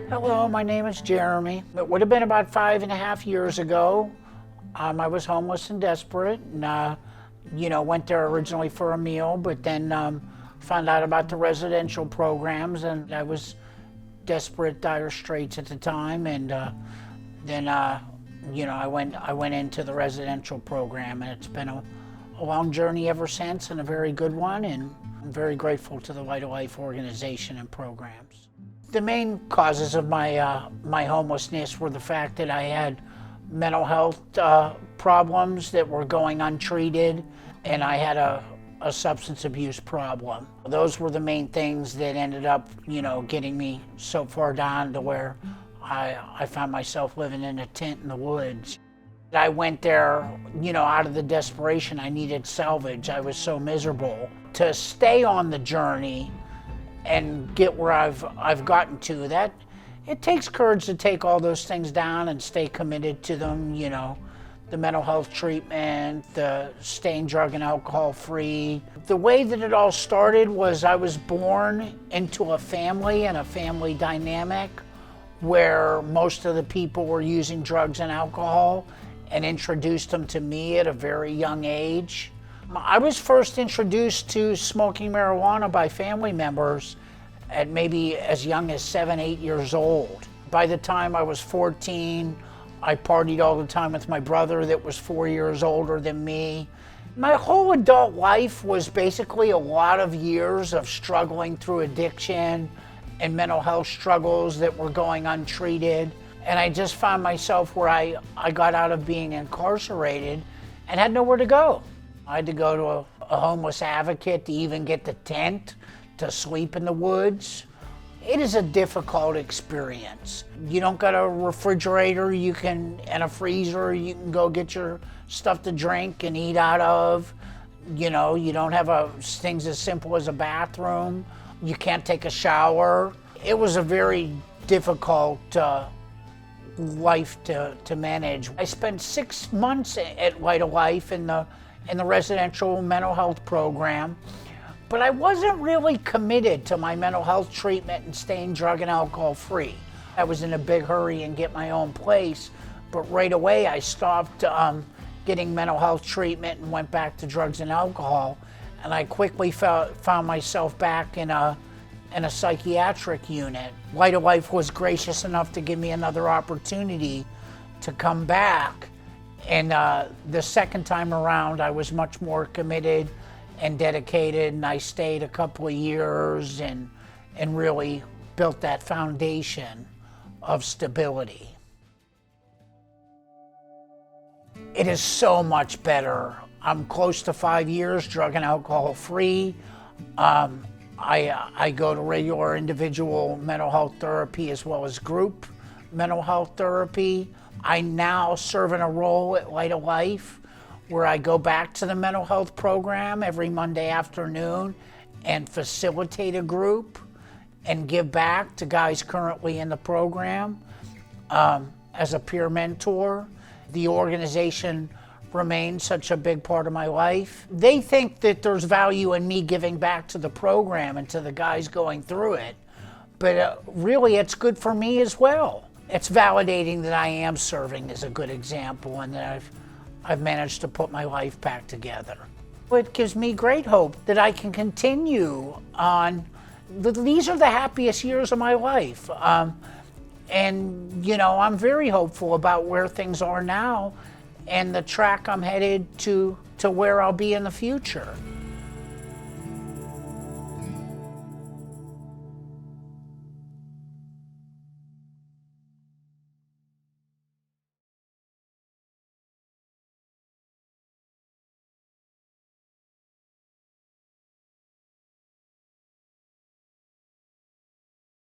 Hello, my name is Jeremy. It would have been about 5.5 years ago. I was homeless and desperate, and went there originally for a meal, but then found out about the residential programs, and I was desperate, dire straits at the time, and then I went into the residential program, and it's been a long journey ever since, and a very good one, and I'm very grateful to the Light of Life organization and programs. The main causes of my my homelessness were the fact that I had mental health problems that were going untreated, and I had a substance abuse problem. Those were the main things that ended up, getting me so far down to where I found myself living in a tent in the woods. I went there, out of the desperation. I needed salvage. I was so miserable. To stay on the journey and get where I've gotten to, that it takes courage to take all those things down and stay committed to them, the mental health treatment, the staying drug and alcohol free. The way that it all started was I was born into a family and a family dynamic where most of the people were using drugs and alcohol, and introduced them to me at a very young age. I was first introduced to smoking marijuana by family members at maybe as young as 7, 8 years old. By the time I was 14, I partied all the time with my brother that was 4 years older than me. My whole adult life was basically a lot of years of struggling through addiction and mental health struggles that were going untreated. And I just found myself where I got out of being incarcerated and had nowhere to go. I had to go to a homeless advocate to even get the tent to sleep in the woods. It is a difficult experience. You don't got a refrigerator and a freezer you can go get your stuff to drink and eat out of. You don't have things as simple as a bathroom. You can't take a shower. It was a very difficult life to manage. I spent 6 months at Light of Life in the residential mental health program, but I wasn't really committed to my mental health treatment and staying drug and alcohol free. I was in a big hurry and get my own place, but right away I stopped getting mental health treatment and went back to drugs and alcohol, and I quickly found myself back in a psychiatric unit. Light of Life was gracious enough to give me another opportunity to come back. And the second time around, I was much more committed and dedicated, and I stayed a couple of years and really built that foundation of stability. It is so much better. I'm close to 5 years drug and alcohol free. I go to regular individual mental health therapy as well as group mental health therapy. I now serve in a role at Light of Life where I go back to the mental health program every Monday afternoon and facilitate a group and give back to guys currently in the program as a peer mentor. The organization remains such a big part of my life. They think that there's value in me giving back to the program and to the guys going through it, but really it's good for me as well. It's validating that I am serving as a good example and that I've managed to put my life back together. It gives me great hope that I can continue on. These are the happiest years of my life. And I'm very hopeful about where things are now and the track I'm headed to where I'll be in the future.